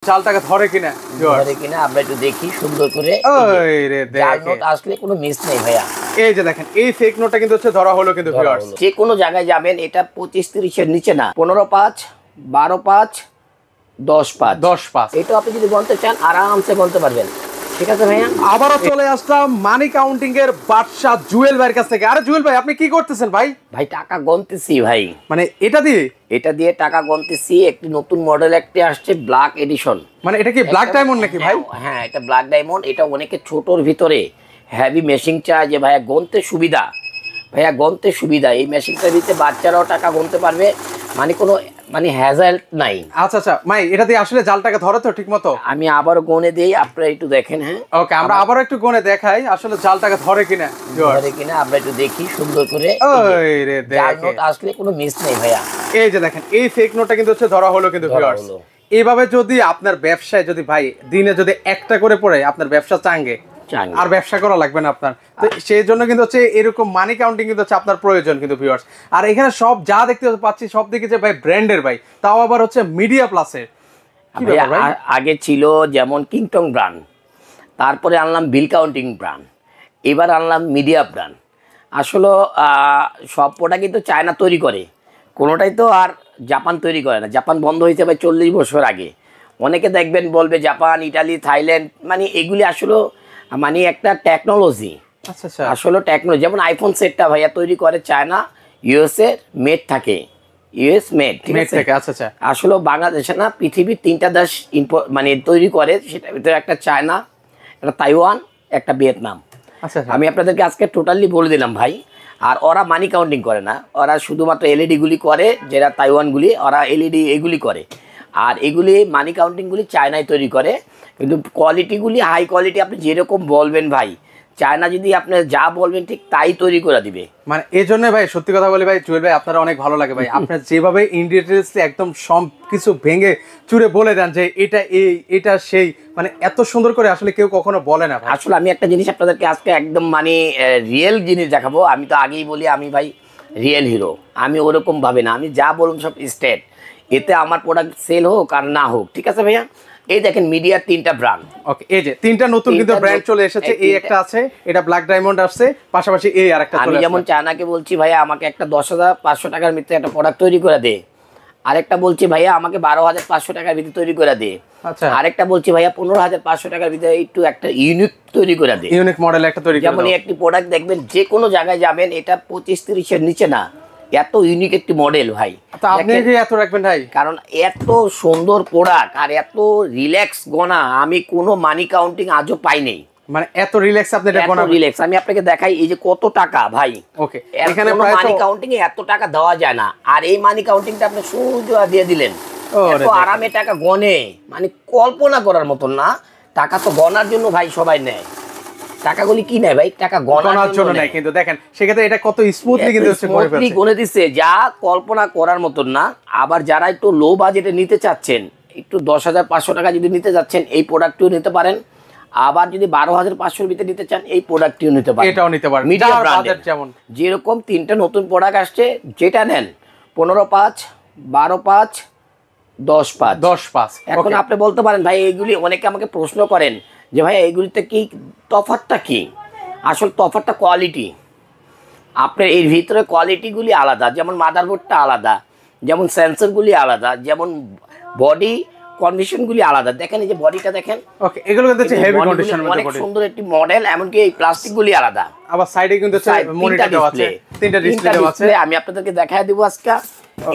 চালটাকে ধরে কিনা ধরে কিনা আমরা একটু দেখি সুন্দর করে। ওই রে জাল নোট আসলে কোনো মিস নেই ভাইয়া। এই যে দেখেন এই ফেক নোটটা কিন্তু হচ্ছে ধরা হলো কিন্তু ভিউয়ার্স। যে কোনো জায়গায় যাবেন এটা 25-30 এর নিচে না, 15-5, 12-5, 10-5, 10-5 এটা আপনি যদি বলতে চান আরামসে বলতে পারবেন। ঠিক আছে ভাইয়া, আবারও চলে আসলাম মানি কাউন্টিং এর বাদশা জুয়েল ভাইয়ের কাছ থেকে। আরে জুয়েল ভাই আপনি কি করতেছেন ভাই? ভাই টাকা গনতেছি ভাই। মানে এটা দিয়ে টাকা গনতেছি। একটি নতুন মডেল একটি আসছে ব্ল্যাক এডিশন। মানে এটা কি ব্ল্যাক ডায়মন্ড নাকি ভাই? হ্যাঁ এটা ব্ল্যাক ডায়মন্ড। এটা অনেকে ছোটর ভিতরে হেভি মেশিং চায় যে ভাইয়া গনতে সুবিধা। ভাইয়া গনতে সুবিধা, এই মেশিনটা দিতে বাচ্চারাও টাকা গনতে পারবে, মানে কোনো হ্যাজাল নাই। আচ্ছা আচ্ছা ভাই, এটা দিয়ে আসলে জালটাকে ধরে তো ঠিক মতো? আমি আবার গনে দেই, আপনারা একটু দেখেন। হ্যাঁ ওকে, আমরা আবার একটু গনে দেখাই আসলে জালটাকে ধরে কিনা। ধরে কিনা আমরা একটু দেখি সুন্দর করে। ওই রে জাল নোট আসলে কোনো মিস নেই ভাইয়া। এই যে দেখেন এই ফেক নোটটা কিন্তু হচ্ছে ধরা হলো কিন্তু ভিউয়ার্স। এইভাবে যদি আপনার ব্যবসায় যদি ভাই দিনে যদি একটা করে পড়ে আপনার ব্যবসা চাঙ্গে আর ব্যবসা করা লাগবে না আপনার। তো সেই জন্য কিন্তু হচ্ছে এরকম মানি কাউন্টিং কিন্তু হচ্ছে আপনার প্রয়োজন কিন্তু ভিউয়ার্স। আর এখানে সব যা দেখতে পাচ্ছি সব দিকে যে ভাই ব্র্যান্ডের ভাই, তাও আবার হচ্ছে মিডিয়া প্লাসের। আগে ছিল যেমন কিংটং ব্র্যান্ড, তারপরে আনলাম বিল কাউন্টিং ব্র্যান্ড, এবার আনলাম মিডিয়া ব্র্যান্ড। আসলে সব প্রোডাক্ট কিন্তু চায়না তৈরি করে, কোনোটাই তো আর জাপান তৈরি করে না। জাপান বন্ধ হয়েছে ভাই 40 বছর আগে। অনেকে দেখবেন বলবে জাপান, ইটালি, থাইল্যান্ড, মানে এগুলি আসলে মানে একটা টেকনোলজি। আসলে টেকনোলজি, যেমন আইফোন সেটটা ভাইয়া তৈরি করে চায়না, ইউএসএ মেড থাকে, ইউএস মেড। ঠিক আছে, আসলে বাংলাদেশে না, পৃথিবীর 3টা দেশ মানে তৈরি করে, সেটার ভিতরে একটা চায়না, একটা তাইওয়ান, একটা ভিয়েতনাম। আমি আপনাদেরকে আজকে টোটালি বলে দিলাম ভাই। আর ওরা মানি কাউন্টিং করে না, ওরা শুধুমাত্র এলইডিগুলি করে, যেটা তাইওয়ানগুলি ওরা এলইডি এগুলি করে। আর এগুলি মানি কাউন্টিংগুলি চায়নায় তৈরি করে, কিন্তু কোয়ালিটিগুলি হাই কোয়ালিটি। আপনি যেরকম বলবেন ভাই, চায়না যদি আপনি যা বলবেন ঠিক তাই তৈরি করে দিবে। মানে এই জন্য ভাই সত্যি কথা বলি ভাই জুয়েল ভাই, আপনারা অনেক ভালো লাগে ভাই। আপনার যেভাবে ইন ডিটেইলসে একদম সব কিছু ভেঙে চুরে বলে দেন যে এটা এই এটা সেই, মানে এত সুন্দর করে আসলে কেউ কখনো বলে না। আসলে আমি একটা জিনিস আপনাদেরকে আজকে একদম মানে রিয়েল জিনিস দেখাবো। আমি তো আগেই বলি আমি ভাই রিয়েল হিরো, আমি ওরকম ভাবে না, আমি যা বলুন সব স্টেট। এতে আমার প্রোডাক্ট সেল হোক আর না হোক। ঠিক আছে ভাইয়া, এই দেখেন মিডিয়ার 3টা ব্র্যান্ড। ওকে, এই যে 3টা নতুন কিন্তু ব্র্যান্ড চলে এসেছে। এই একটা আছে, এটা ব্ল্যাক ডায়মন্ড আসছে, পাশাপাশি এই আরেকটা চলে আসছে। আমি যেমন চায়নাকে বলছি ভাইয়া আমাকে একটা 10,500 টাকার ভিতরে একটা প্রোডাক্ট তৈরি করে দে, আরেকটা বলছি ভাইয়া আমাকে 12,500 টাকার ভিতরে তৈরি করে দে, আচ্ছা, আরেকটা বলছি ভাইয়া 15,500 টাকার ভিতরে একটু একটা ইউনিক তৈরি করে দে, ইউনিক মডেল একটা তৈরি করে। যেমন একটি প্রোডাক্ট দেখবেন যে কোনো জায়গায় যাবেন, এটা 25-30 এর নিচে না, এত ইউনিক একটি মডেল ভাই। আপনি যে এত রাখবেন ভাই, কারণ এত সুন্দর প্রোডাক্ট আর এত রিল্যাক্স গনা আমি কোনো মানি কাউন্টিং আজও পাই নাই। মানে এত রিল্যাক্স আপনি এটা গনা রিল্যাক্স। আমি আপনাকে দেখাই এই যে কত টাকা ভাই। ওকে, এখানে মানি কাউন্টিং এ এত টাকা দেওয়া যায় না, আর এই মানি কাউন্টিংটা আপনি শুধু দিয়ে দিলেন, এত আরামে টাকা গনে, মানে কল্পনা করার মতন না। টাকা তো গনার জন্য ভাই সবাই নেয়, টাকাগুলি কি নেয় ভাই? টাকা গণার জন্য নেয়। কিন্তু দেখেন সেক্ষেত্রে এটা কত স্মুথলি কিন্তু স্মুথলি গনে দিচ্ছে, যা কল্পনা করার মতন না। আবার যারা একটু লো বাজেটে নিতে চাচ্ছেন, একটু 10,500 টাকা যদি নিতে যাচ্ছেন, এই প্রোডাক্টটিও নিতে পারেন। আবার যদি 12,500 ভিতরে নিতে চান, এই প্রোডাক্টটিও নিতে পারেন, এটাও নিতে পারেন। মিডিয়াম ব্র্যান্ডের যেমন যেরকম 3টা নতুন প্রোডাক্ট আসছে, যেটা নেন 15-5, 12-5, 10-5। এখন আপনি বলতে পারেন ভাই এইগুলি, অনেকে আমাকে প্রশ্ন করেন যে ভাই এইগুলিতে কি তফাৎটা কি? আসল তফাৎটা কোয়ালিটি। আপনার এর ভিতরে কোয়ালিটিগুলি আলাদা, যেমন মাদারবোর্ডটা আলাদা, যেমন সেন্সরগুলি আলাদা, যেমন বডি কন্ডিশনগুলি আলাদা। দেখেন এই যে বডিটা দেখেন, ওকে, এগুলো কিন্তু হচ্ছে হেভি কন্ডিশনের মধ্যে, অনেক সুন্দর একটি মডেল। এমনকি এই প্লাস্টিকগুলি আলাদা, আবার সাইডে কিন্তু মনিটর দেওয়া আছে, 3টা ডিসপ্লে দেওয়া আছে। আমি আপনাদেরকে দেখায় দেব আজকে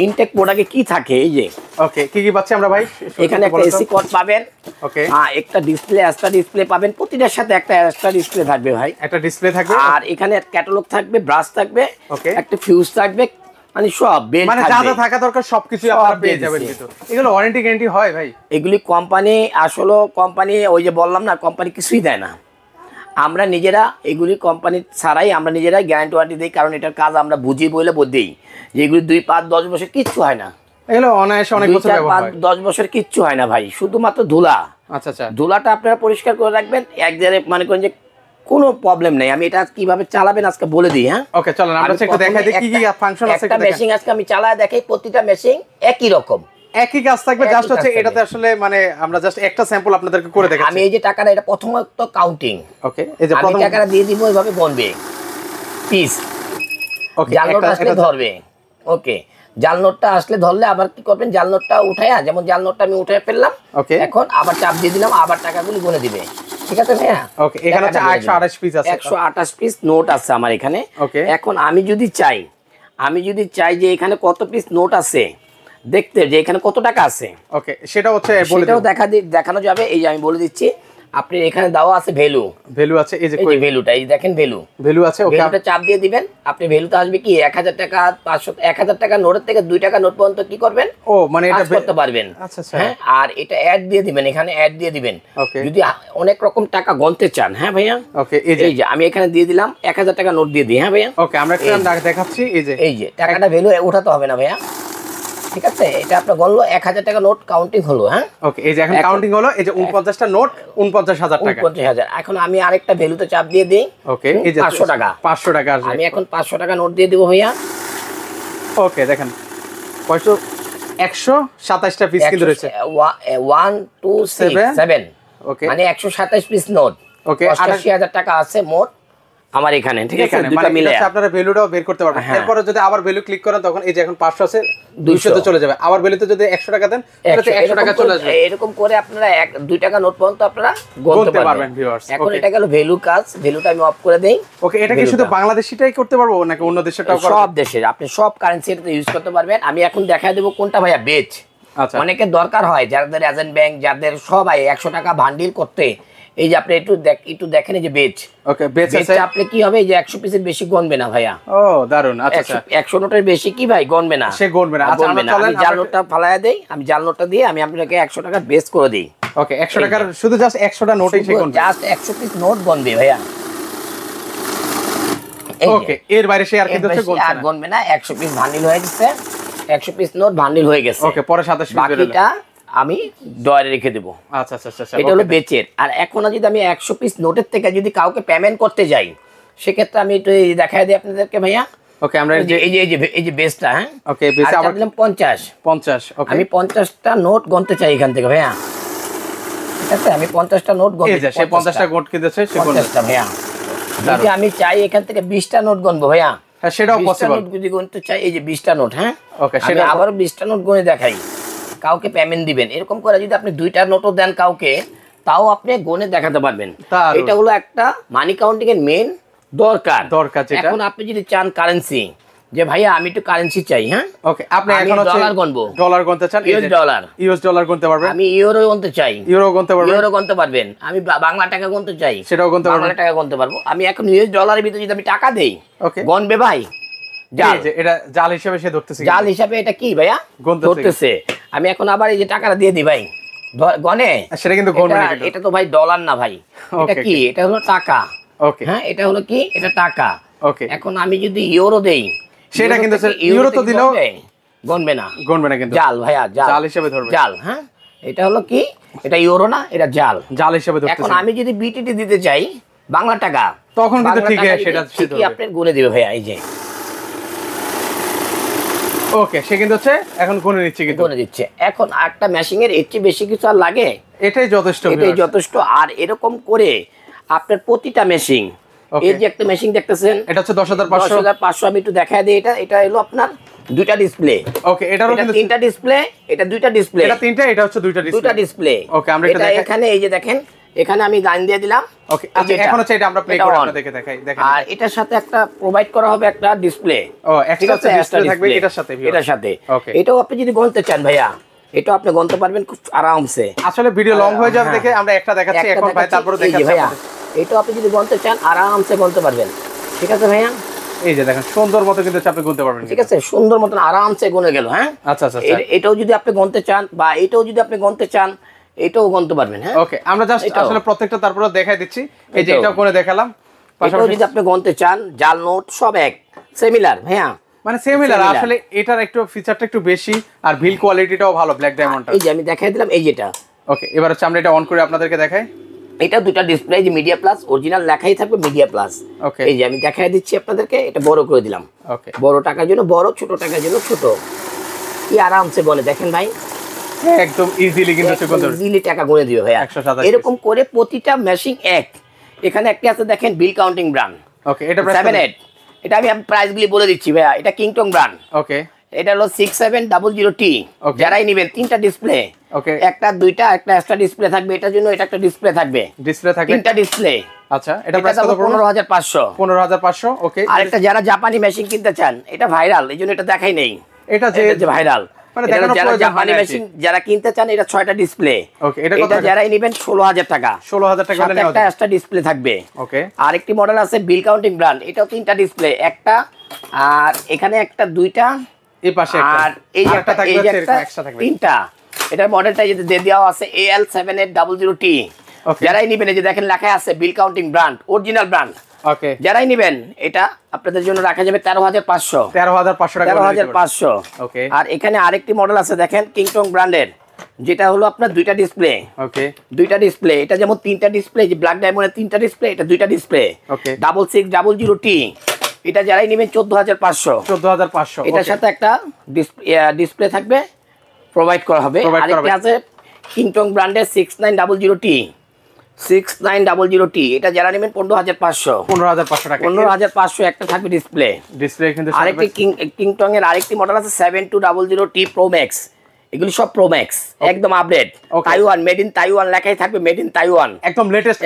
ইনটেক প্রোডাক্টে কি থাকে। এই যে ওকে, কি কি পাচ্ছি আমরা ভাই? এখানে একটা এসি কোড পাবেন, ওকে, হ্যাঁ, একটা ডিসপ্লে, এক্সট্রা ডিসপ্লে পাবেন, প্রতিটার সাথে একটা এক্সট্রা ডিসপ্লে থাকবে ভাই, একটা ডিসপ্লে থাকবে। আর এখানে ক্যাটালগ থাকবে, ব্রাশ থাকবে, ওকে, একটা ফিউজ থাকবে, মানে সব বেল, মানে যা যা থাকা দরকার সবকিছু আপনারা পেয়ে যাবেন। কিন্তু এগুলো ওয়ারেন্টি গ্যারান্টি হয় ভাই? এগুলি কোম্পানি, আসলে কোম্পানি ওই যে বললাম না, কোম্পানি কিছুই দেয় না। আমরা নিজেরা এগুলি কোম্পানি ছাড়াই আমরা নিজেরাই গ্যারান্টি ওয়ারেন্টি দিই, কারণ এটার কাজ আমরা বুঝি বলে দিই যে এগুলি 2, 5, 10 বছর কিচ্ছু হয় না। এগুলো অনায়াসে অনেক বছর ব্যবহার হয়, 10 বছর কিচ্ছু হয় না ভাই, শুধুমাত্র ধুলা। আচ্ছা আচ্ছা, ধুলাটা আপনারা পরিষ্কার করে রাখবেন এক জায়গায়, মানে করেন যে কোনো প্রবলেম নেই। আমি এটা কিভাবে চালাবেন আজকে বলে দিই। হ্যাঁ ওকে, চলেন আমরা একটু দেখাই দিই কি কি ফাংশন আছে। একটা মেশিন আজকে আমি চালায় দেখাই, প্রতিটা মেশিন একই রকম, একই কাজ থাকবে, জাস্ট হচ্ছে এটাতে আসলে মানে আমরা জাস্ট একটা স্যাম্পল আপনাদেরকে করে দেখাচ্ছি। আমি এই যে টাকাটা এটা প্রথমত কাউন্টিং। ওকে, এই যে আমি প্রথম টাকাটা দিয়ে দিব, এইভাবে গণবে পিস। ওকে, জাল নোট আসলে ধরবে। ওকে, জাল নোটটা আসলে ধরলে আবার কি করবেন, জাল নোটটা উঠায়া, যেমন জাল নোটটা আমি উঠায় ফেললাম, এখন আবার চাপ দিয়ে দিলাম, আবার টাকাগুলি গুনে দিবে। ঠিক আছে ভাইয়া? ওকে, এখানে হচ্ছে 128 পিস আছে, 128 পিস নোট আছে আমার এখানে। ওকে, এখন আমি যদি চাই যে এখানে কত পিস নোট আছে দেখতে, যে এখানে কত টাকা আছে, ওকে, সেটা হচ্ছে সেটাও দেখানো যাবে। এই যে আমি বলে দিচ্ছি, আপনি এখানে দেওয়া আছে ভ্যালু আছে, এই যে ভ্যালুটা, এই দেখেন ভ্যালু আছে। ওকে, আপনি চাপ দিয়ে দিবেন, আপনি ভ্যালুতে আসবে কি 1000 টাকা, 500, 1000 টাকা নোটের থেকে 2 টাকা নোট পর্যন্ত কি করবেন, ও মানে এটা করতে পারবেন। আচ্ছা আচ্ছা, হ্যাঁ, আর এটা অ্যাড দিয়ে দিবেন, এখানে অ্যাড দিয়ে দিবেন যদি অনেক রকম টাকা গণতে চান। হ্যাঁ ভাইয়া? ওকে, এই যে আমি এখানে দিয়ে দিলাম 1000 টাকা নোট দিয়ে দিই। হ্যাঁ ভাইয়া? ওকে, আমরা একটা দেখাচ্ছি, এই যে টাকাটা ভ্যালু উঠাতে হবে না ভাইয়া, ঠিক আছে? এটা আপনার গণলো 1000 টাকা নোট কাউন্টিং হলো। হ্যাঁ, ওকে, এই যে এখন কাউন্টিং হলো, এই যে 49টা নোট 49000 টাকা, 49000। এখন আমি আরেকটা ভ্যালুতে চাপ দিয়ে দেই। ওকে, এই যে 500 টাকা, 500 টাকা আসবে। আমি এখন 500 টাকা নোট দিয়ে দেব ভাইয়া। ওকে, দেখেন 127টা পিস কিন্তু রয়েছে, 1 2 6 7, ওকে, মানে 127 পিস নোট। ওকে, 88000 টাকা আছে মোট আমার এখানে, ঠিক আছে? দুটো মিলে আপনারা ভ্যালুটাও বের করতে পারবেন। এরপর যদি আবার ভ্যালু ক্লিক করেন, তখন এই যে এখন 500 আছে, 200 তে চলে যাবে। আবার ভ্যালুতে যদি 100 টাকা দেন, তাহলে 100 টাকা চলে আসবে। এরকম করে আপনারা 2 টাকা নোট পর্যন্ত আপনারা গুনতে পারবেন ভিউয়ার্স। এখন এটা গেল ভ্যালু কাজ, ভ্যালুটা আমি অফ করে দেই। ওকে, এটা কি শুধু বাংলাদেশিটাই করতে পারবো নাকি অন্য দেশেরটাও করতে? সব দেশের, আপনি সব কারেন্সি এটাতে ইউজ করতে পারবেন। আমি এখন দেখায় দেব কোনটা ভাইয়া বেচ। আচ্ছা, অনেকের দরকার হয়, যাদের এজেন্ট ব্যাংক, যাদের সবাই 100 টাকা বান্ডিল করতে, এই যে আপনি একটু দেখেন, এই যে বেচ। ওকে, বেচ আছে, আপনি কি হবে, এই যে 100 পিসের বেশি গণবে না ভাইয়া। ও দারুন, আচ্ছা আচ্ছা, 100 নোটের বেশি কি ভাই গণবে না, সে গণবে না। আচ্ছা, আমি জাল নোটটা ফালায়া দেই, আমি জাল নোটটা দিয়ে আমি আপনাকে 100 টাকা বেচ করে দেই। ওকে, 100 টাকার শুধু জাস্ট 100টা নোটই সে গণবে, জাস্ট 100 পিস নোট গণবে ভাইয়া। ওকে, এর বাইরে সে আর কিন্তু গণবে না। 100 পিস বান্ডিল হয়ে গেছে, 100 পিস নোট বান্ডিল হয়ে গেছে। ওকে, পরে 27 পিস বাকিটা আমি ডয়ারে রেখে দেব। আচ্ছা আচ্ছা আচ্ছা, এটা হলো বেচের। আর এখন যদি আমি 100 পিস নোটের থেকে যদি কাউকে পেমেন্ট করতে যাই, সেক্ষেত্রে আমি একটু দেখাই দিই আপনাদেরকে ভাইয়া। ওকে, আমরা এই যে বেচটা, হ্যাঁ, ওকে, বেচ আবার দিলাম 50। ওকে, আমি 50টা নোট গণতে চাই এখান থেকে ভাইয়া, ঠিক আছে? আমি 50টা নোট গণতে, এই যে সে 50টা নোট কিনতেছে, সে 50টা ভাইয়া। যদি আমি চাই এখান থেকে 20টা নোট গণবো ভাইয়া, হ্যাঁ সেটাও পসিবল। যদি গণতে চাই, এই যে 20টা নোট, হ্যাঁ, ওকে, সেটা আবার 20টা নোট গণে দেখাই, কাউকে পেমেন্ট দিবেন। এরকম করে যদি আপনি 2টা নোটও দেন কাউকে, তাও আপনি গণে দেখাতে পারবেন। এটা হলো একটা মানি কাউন্টিং এর মেইন দরকার। এখন আপনি যদি চান কারেন্সি, যে ভাইয়া আমি একটু কারেন্সি চাই, হ্যাঁ, ওকে, আপনি এখন ডলার গণবো, ডলার গণতে চান, ইউএস ডলার গণতে পারবেন। আমি ইউরো গণতে চাই, ইউরো গণতে পারবেন, ইউরো গণতে পারবেন। আমি বাংলা টাকা গণতে চাই, সেটাও গণতে পারবেন, বাংলা টাকা গণতে পারবো। আমি এখন ইউএস ডলারের ভিতরে যদি আমি টাকা দেই, ওকে, গণবে ভাই। জাল, এটা জাল হিসেবে সে ধরতেছে, জাল হিসাবে এটা কি ভাইয়া ধরতেছে। আমি এখন আবার এই যে টাকাটা দিয়ে দিই ভাই, গনে, সেটা কিন্তু গণবে না। এটা তো ভাই ডলার না ভাই, এটা কি, এটা হলো টাকা। ওকে, হ্যাঁ, এটা হলো কি, এটা টাকা। ওকে, এখন আমি যদি ইউরো দেই, সেটা কিন্তু ইউরো তো দিলেও গণবে না, কিন্তু জাল ভাইয়া, জাল হিসেবে ধরবে, জাল। হ্যাঁ, এটা হলো কি, এটা ইউরো না, এটা জাল হিসেবে ধরতেছে। এখন আমি যদি বিটিটি দিতে চাই বাংলা টাকা, তখন কিন্তু ঠিক আছে, সেটা ঠিকই আপনি গুনে দিবে ভাইয়া, এই যে ওকে, সে কিন্তু হচ্ছে এখন গুনে নিচ্ছে, কিন্তু গুনে দিচ্ছে। এখন একটা মেশিং এর এর চেয়ে বেশি কিছু আর লাগে, এটাই যথেষ্ট, এটাই যথেষ্ট। আর এরকম করে আপনার প্রতিটা মেশিং, এই যে একটা মেশিং দেখতেছেন, এটা হচ্ছে 10500। আমি একটু দেখাই দিই। এটা হলো আপনার 2টা ডিসপ্লে। ওকে, এটারও কিন্তু 3টা ডিসপ্লে, এটা 2টা ডিসপ্লে, এটা 3টা, এটা হচ্ছে 2টা ডিসপ্লে। ওকে, আমরা এটা এখানে এই যে দেখেন, এখানে আমি লাইন দিয়ে দিলাম। ওকে, আচ্ছা, এখন হচ্ছে এটা আমরা প্লে করে আপনাদেরকে দেখাই। দেখেন, আর এটার সাথে একটা প্রোভাইড করা হবে একটা ডিসপ্লে। ও, এক্সট্রা ডিসপ্লে থাকবে এটার সাথে, এটার সাথে। ওকে, এটাও আপনি যদি গণতে চান ভাইয়া, এটাও আপনি গণতে পারবেন খুব আরামসে। আসলে ভিডিও লং হয়ে যাবে দেখে আমরা একটা দেখাচ্ছি এখন ভাই, তারপরে দেখাচ্ছি ভাইয়া। এটাও আপনি যদি গণতে চান আরামসে গণতে পারবেন, ঠিক আছে ভাইয়া? এই যে দেখেন, সুন্দর মতো কিন্তু চাপে গুনতে পারবেন, ঠিক আছে? সুন্দর মতন আরামসে গুনে গেল। হ্যাঁ, আচ্ছা আচ্ছা, এটাও যদি আপনি গণতে চান, বা এটাও যদি আপনি গণতে চান, এটাও গণতে পারবেন। হ্যাঁ, ওকে, আমরা জাস্ট আসলে প্রত্যেকটা তারপরে দেখাই দিচ্ছি। এই যে এটাও করে দেখালাম, পাশাপাশি যদি আপনি গণতে চান, জাল নোট সব এক সিমিলার ভাইয়া, মানে সিমিলার। আসলে এটার একটু ফিচারটা একটু বেশি, আর ভিল কোয়ালিটিটাও ভালো, ব্ল্যাক ডায়মন্ডটা। এই যে আমি দেখাই দিলাম, এই যেটা। ওকে, এবার হচ্ছে আমরা এটা অন করে আপনাদেরকে দেখাই। এটা 2টা ডিসপ্লে, যে মিডিয়া প্লাস, অরিজিনাল লেখাই থাকবে মিডিয়া প্লাস। ওকে, এই যে আমি দেখাই দিচ্ছি আপনাদেরকে, এটা বড় করে দিলাম। ওকে, বড় টাকার জন্য বড়, ছোট টাকার জন্য ছোট। কি আরামসে বলে দেখেন ভাই, একদম ইজিলি কিন্তু ইজিলি টাকা করে দিবে ভাইয়া। 127 এরকম করে প্রতিটা মেশিন এক। এখানে একটা আছে দেখেন বিল কাউন্টিং ব্র্যান্ড। ওকে, এটা 78, এটা আমি প্রাইসগুলি বলে দিচ্ছি ভাইয়া। এটা কিংটং ব্র্যান্ড। ওকে, এটা হলো 6700T। যারাই নেবেন তিনটা ডিসপ্লে, ওকে, একটা দুইটা একটা এক্সট্রা ডিসপ্লে থাকবে, এটার জন্য এটা একটা ডিসপ্লে থাকবে, তিনটা ডিসপ্লে। আচ্ছা, এটা প্রাইস কত? 15500। 15500। ওকে, আরেকটা যারা জাপানি মেশিন কিনতে চান, এটা ভাইরাল, এইজন্য এটা দেখাই নেই। এটা যে ভাইরাল, মানে যারা জাপানি মেশিন যারা কিনতে চান, এটা 6টা ডিসপ্লে। ওকে, এটা কত? যারাই নেবেন 16000 টাকা। 16000 টাকা হলে একটা এক্সট্রা ডিসপ্লে থাকবে। ওকে, আরেকটি মডেল আছে বিল কাউন্টিং ব্র্যান্ড, এটাও তিনটা ডিসপ্লে, একটা আর এখানে একটা দুইটা, এই পাশে একটা, আর এই একটা থাকবে, এক্সট্রা থাকবে তিনটা। এটার মডেলটা যে দেওয়া আছে AL7800T। যারাই নেবেন, এই যে দেখেন লেখা আছে বিল কাউন্টিং ব্র্যান্ড, অরিজিনাল ব্র্যান্ড। ওকে, যারাই নেবেন এটা আপনাদের জন্য রাখা যাবে 13500। 13500 টাকা। 13500। ওকে, আর এখানে আরেকটি মডেল আছে দেখেন কিংটং ব্র্যান্ডের, যেটা হলো আপনার দুইটা ডিসপ্লে। ওকে, দুইটা ডিসপ্লে, এটা যেমন তিনটা ডিসপ্লে, যে ব্ল্যাক ডায়মন্ডের তিনটা ডিসপ্লে, এটা দুইটা ডিসপ্লে। ওকে, 6600T। এটা যারাই নেবেন 14500। 14500। এটার সাথে একটা ডিসপ্লে থাকবে, প্রোভাইড করা হবে। আরেকটা আছে কিংটং ব্র্যান্ডের 6900T। 6900T, এটা যারা নেবেন 15500। 15500 টাকা। 15500 একটা থাকবে ডিসপ্লে। কিন্তু আরেকটি কিংটং এর আরেকটি মডেল আছে 7200T Pro Max। এগুলি সব Pro Max, একদম update, Taiwan, made in Taiwan লেখাই থাকবে, মেড ইন তাইওয়ান, একদম লেটেস্ট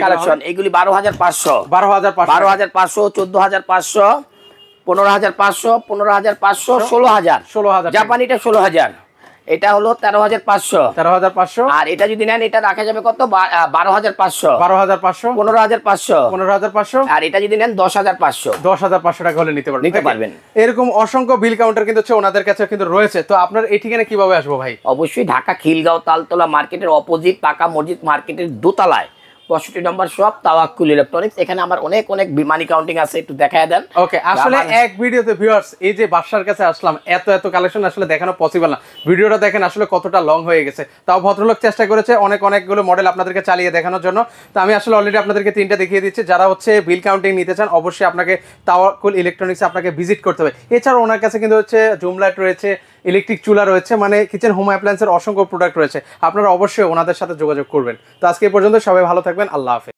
কালেকশন। এগুলি 12500, 12500, 14500, 15500, 15500, 16000। জাপানিটা 16000। এটা হলো 13500। 13500। আর এটা যদি নেন, এটা রাখা যাবে কত? 12500। 12500। 15500। 15500। আর এটা যদি নেন 10500। 10500 টাকা হলে নিতে পারবেন। এরকম অসংখ্য বিল কাউন্টার কিন্তু ওনাদের কাছে কিন্তু রয়েছে। তো আপনার এই ঠিকানা কিভাবে আসবো ভাই? অবশ্যই ঢাকা খিলগাঁও তালতলা মার্কেটের অপোজিট পাকা মসজিদ মার্কেটের দোতলায় 65 নম্বর শপ তাওয়াক্কুল ইলেকট্রনিক্স। এখানে আমার অনেক মানি কাউন্টিং আছে, একটু দেখায় দেন। ওকে, আসলে এক ভিডিওতে ভিউয়ার্স এই যে বাসার কাছে আসলাম, এত কালেকশন আসলে দেখানো পসিবল না। ভিডিওটা দেখেন আসলে কতটা লং হয়ে গেছে। তাও ভদ্রলোক চেষ্টা করেছে অনেকগুলো মডেল আপনাদেরকে চালিয়ে দেখানোর জন্য। তো আমি আসলে অলরেডি আপনাদেরকে তিনটা দেখিয়ে দিচ্ছি। যারা বিল কাউন্টিং নিতে চান, অবশ্যই আপনাকে তাওয়াক্কুল ইলেকট্রনিক্স আপনাকে ভিজিট করতে হবে। এছাড়াও ওনার কাছে কিন্তু জুম লাইট রয়েছে, ইলেকট্রিক চুলা রয়েছে, মানে কিচেন হোম অ্যাপ্লায়েন্সের অসংখ্য প্রোডাক্ট রয়েছে। আপনারা অবশ্যই ওনাদের সাথে যোগাযোগ করবেন। তো আজকে এই পর্যন্ত, সবাই ভালো থাকবেন। আল্লাহ হাফেজ।